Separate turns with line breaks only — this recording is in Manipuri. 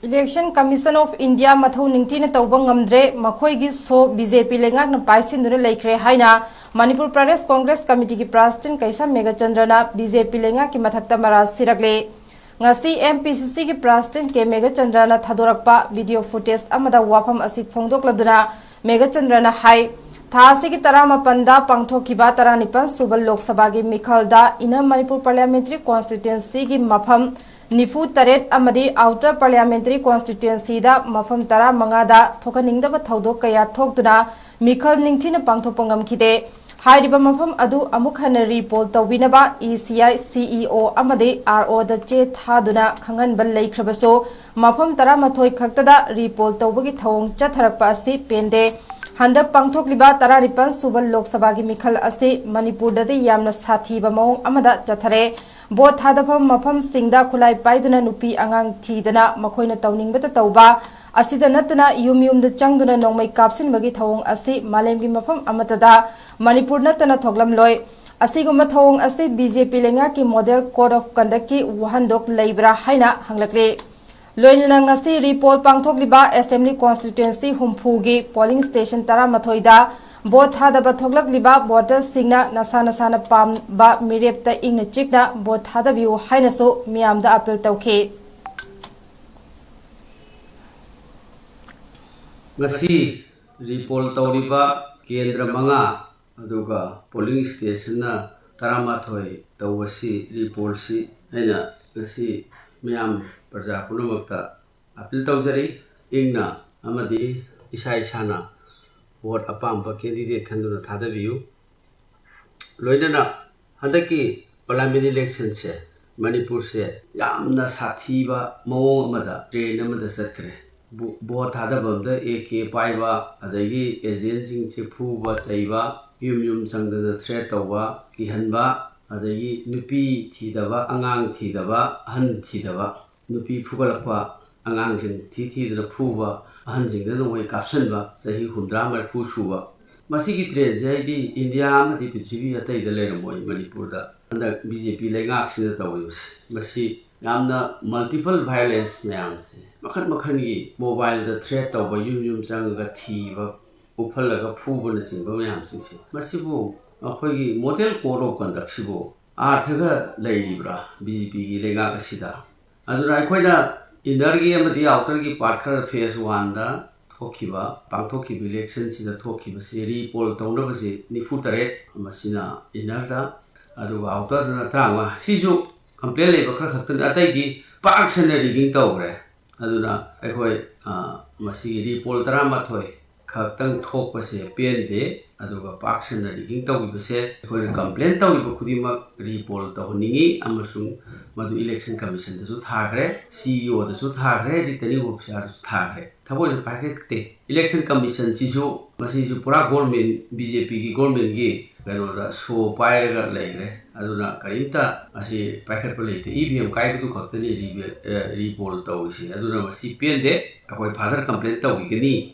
Election Commission of India Mathau Ningtina Taubang Amdre, Makoigi So, BJP Lengak Paisin Lakre Haina, Manipur Pradesh Congress Committee President Kaisa Megachandrana, BJP Lengak Mathakta Maras Siragle. Ngasi MPCC ki President ke Megachandrana Thadorakpa video footage amada wafam asip phongdok laduna Megachandrana hai Thasi ki tarama panda pangthokiba taranipan subal Lok Sabha gi Mikhalda Inner Manipur Parliamentary Constituency gi mafam Nifu Taret Amadi Outer Parliamentary Constituency da mafam tara mangada thokaningdaba thaudok kaya thokduna Mikhal ningthina pangthopangam khide Hairiba mafam adu amuk hana report tawinaba ECI CEO amadi RO da che thaduna khangan bal leikhrabaso mafam tara mathoi khaktada report tawbagi thawong chatharakpa asi pende Handak pangthokliba tararipan subal Lok Sabha gi Mikhal ase Manipur da yamna sathiba maung amada chathare Both Hadafam Mafam Singda Kulai Paidana Nupi Angang Tidana Makoina Towning Beta Tauba Asida Natana Yum the Changduna Nongmai Kapsin Bagi Thong Asi Malemgi Mafam Amatada Manipur Natana Toglam Loy Asiguma Thong Asi BJP Lenga ki Model Code of Conduct ki Wahandok Laibra Haina Hanglakle Loinang Asi Report Pangthokliba Assembly Constituency Humpugi Polling Station Tara Mathoida Both had a bathoglak liba, water signa, nasana palm, ba mirep the ing chikna, both had a view, hinaso, miam the apple toke.
Masi, report Tauriba, Kendra Manga, Aduga, polling station, Taramathoi, Tawasi, report si, Hena, Nasi, miam, Perjapunamata, apple tozari, Igna, Amadi, Isai Sana. What apampa candidate Kanduna Tadaviu Loidana Handaki Parliamentary election se Manipur se Yamna Sativa Mo Mada Train Namada Sakre Bo Tadabam the AK Paiva Adagi Agency Chipuba Saiva Yum Sangda threat over Kihanba Adagi Nupi Tidava Angang Tidava Han Tidava Nupi Pugalapa Angang Titi the Puva Hanjing the way caption say whom drama Pushuva. Masiki trade Jadi India Mati Pitrivi at the Leramoy Manipurda and the BJP Legax in the Towers. Masi Yamna multiple violence Mayamsi. Makan Makani mobile the threat over Yum Sanga Tiva Upalaga Puba Simba Mayamsi. Masibo Ahogi model code of conduct Sibo Arthega Laibra BJP Legaxida. And I quite Innergi and the outer part phase 1 the Tokiba, Pangtoki elections in the Tokiba series, Paul Tonavasi, Nifutaret, Masina, Inerta, Adu outer than a trama. Sisu completely Ataki, Parks and the rigging togre. Aduna, Equi Masiri, Paul Dramatoi, Captain Talk was a PND, Aduga Parks and the rigging tog was said, Equi complaint of Kudima, Repol Toningi, Amasung. Madu election commission the Sutagre, CEO the Sutagre, returning officer Sutagre. Tabo packet election commission Chisu, Masisu Pura government, BJP government gay, Ganoda, so Pyre Lagre, Aduna Karinta, Masi packet polite, EBM Kaitu Cotani report Tausi, Aduna Masi PND, a father complaint of Wigani.